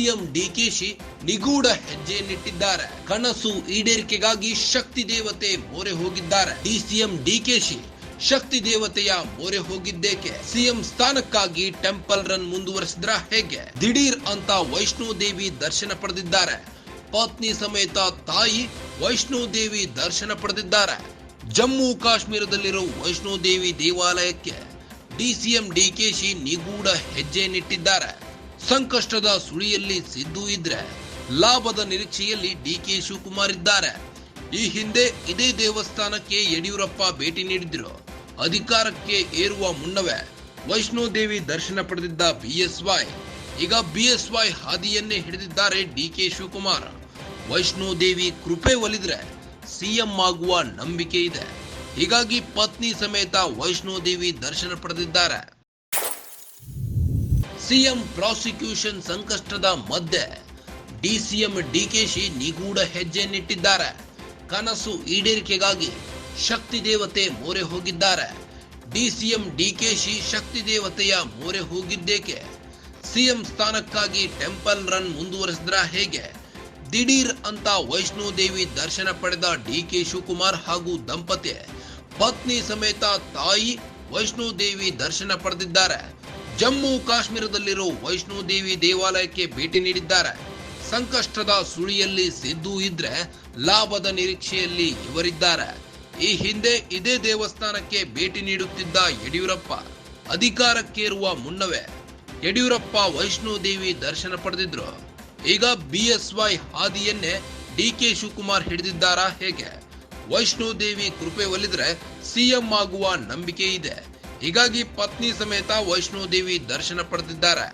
CM DKShi ನಿಗೂಢ ಹೆಜ್ಜೆಯನ್ನಿಟ್ಟಿದ್ದಾರೆ. ಕನಸು ಈಡೇರಿಕೆಗಾಗಿ ಶಕ್ತಿ ದೇವತೆ ಮೊರೆ ಹೋಗಿದ್ದಾರೆ. ಡಿಸಿಎಂ ಡಿಕೆಶಿ ಶಕ್ತಿ ದೇವತೆಯ ಮೊರೆ ಹೋಗಿದ್ದೇಕೆ? ಸಿಎಂ ಸ್ಥಾನಕ್ಕಾಗಿ ಟೆಂಪಲ್ ರನ್ ಮುಂದುವರೆಸಿದ್ರ ಹೇಗೆ? ದಿಢೀರ್ ಅಂತ ವೈಷ್ಣೋ ದೇವಿ ದರ್ಶನ ಪಡೆದಿದ್ದಾರೆ. ಪತ್ನಿ ಸಮೇತ ತಾಯಿ ವೈಷ್ಣೋ ದೇವಿ ದರ್ಶನ ಪಡೆದಿದ್ದಾರೆ. ಜಮ್ಮು ಕಾಶ್ಮೀರದಲ್ಲಿರೋ ವೈಷ್ಣೋ ದೇವಿ ದೇವಾಲಯಕ್ಕೆ ಡಿಸಿಎಂ ಡಿಕೆಶಿ ನಿಗೂಢ ಹೆಜ್ಜೆಯನ್ನಿಟ್ಟಿದ್ದಾರೆ. ಸಂಕಷ್ಟದ ಸುಳಿಯಲ್ಲಿ ಸಿದ್ದು ಇದ್ರೆ ಲಾಭದ ನಿರೀಕ್ಷೆಯಲ್ಲಿ ಡಿಕೆ ಶಿವಕುಮಾರ್ ಇದ್ದಾರೆ. ಈ ಹಿಂದೆ ಇದೇ ದೇವಸ್ಥಾನಕ್ಕೆ ಯಡಿಯೂರಪ್ಪ ಭೇಟಿ ನೀಡಿದ್ರು. ಅಧಿಕಾರಕ್ಕೆ ಏರುವ ಮುನ್ನವೇ ವೈಷ್ಣೋ ದೇವಿ ದರ್ಶನ ಪಡೆದಿದ್ದ ಬಿಎಸ್ವೈ ಈಗ ಬಿಎಸ್ವೈ ಹಾದಿಯನ್ನೇ ಹಿಡಿದಿದ್ದಾರೆ ಡಿಕೆ ಶಿವಕುಮಾರ್. ವೈಷ್ಣೋ ದೇವಿ ಕೃಪೆ ಒಲಿದ್ರೆ ಸಿಎಂ ಆಗುವ ನಂಬಿಕೆ ಇದೆ. ಹೀಗಾಗಿ ಪತ್ನಿ ಸಮೇತ ವೈಷ್ಣೋ ದೇವಿ ದರ್ಶನ ಪಡೆದಿದ್ದಾರೆ. ಸಿಎಂ ಪ್ರಾಸಿಕ್ಯೂಷನ್ ಸಂಕಷ್ಟದ ಮಧ್ಯೆ ಡಿಸಿಎಂ ಡಿಕೆಶಿ ನಿಗೂಢ ಹೆಜ್ಜೆಯನ್ನಿಟ್ಟಿದ್ದಾರೆ. ಕನಸು ಈಡೇರಿಕೆಗಾಗಿ ಶಕ್ತಿ ದೇವತೆ ಮೊರೆ ಹೋಗಿದ್ದಾರೆ. ಡಿಸಿಎಂ ಡಿಕೆಶಿ ಶಕ್ತಿ ದೇವತೆಯ ಮೊರೆ ಹೋಗಿದ್ದೇಕೆ? ಸಿಎಂ ಸ್ಥಾನಕ್ಕಾಗಿ ಟೆಂಪಲ್ ರನ್ ಮುಂದುವರೆಸಿದ್ರ ಹೇಗೆ? ದಿಢೀರ್ ಅಂತ ವೈಷ್ಣೋ ದೇವಿ ದರ್ಶನ ಪಡೆದ ಡಿಕೆ ಶಿವಕುಮಾರ್ ಹಾಗೂ ದಂಪತಿ ಪತ್ನಿ ಸಮೇತ ತಾಯಿ ವೈಷ್ಣೋ ದೇವಿ ದರ್ಶನ ಪಡೆದಿದ್ದಾರೆ. ಜಮ್ಮು ಕಾಶ್ಮೀರದಲ್ಲಿರೋ ವೈಷ್ಣೋ ದೇವಿ ದೇವಾಲಯಕ್ಕೆ ಭೇಟಿ ನೀಡಿದ್ದಾರೆ. ಸಂಕಷ್ಟದ ಸುಳಿಯಲ್ಲಿ ಸಿದ್ದು ಇದ್ರೆ ಲಾಭದ ನಿರೀಕ್ಷೆಯಲ್ಲಿ ಇವರಿದ್ದಾರೆ. ಈ ಹಿಂದೆ ಇದೇ ದೇವಸ್ಥಾನಕ್ಕೆ ಭೇಟಿ ನೀಡುತ್ತಿದ್ದ ಯಡಿಯೂರಪ್ಪ ಅಧಿಕಾರಕ್ಕೇರುವ ಮುನ್ನವೇ ಯಡಿಯೂರಪ್ಪ ವೈಷ್ಣೋ ದೇವಿ ದರ್ಶನ ಪಡೆದಿದ್ರು. ಈಗ ಬಿಎಸ್ವೈ ಹಾದಿಯನ್ನೇ ಡಿಕೆ ಶಿವಕುಮಾರ್ ಹಿಡಿದಿದ್ದಾರಾ ಹೇಗೆ? ವೈಷ್ಣೋ ದೇವಿ ಕೃಪೆ ಒಲಿದ್ರೆ ಸಿಎಂ ಆಗುವ ನಂಬಿಕೆ ಇದೆ. ಹೀಗಾಗಿ ಪತ್ನಿ ಸಮೇತ ವೈಷ್ಣೋ ದೇವಿ ದರ್ಶನ ಪಡೆದಿದ್ದಾರೆ.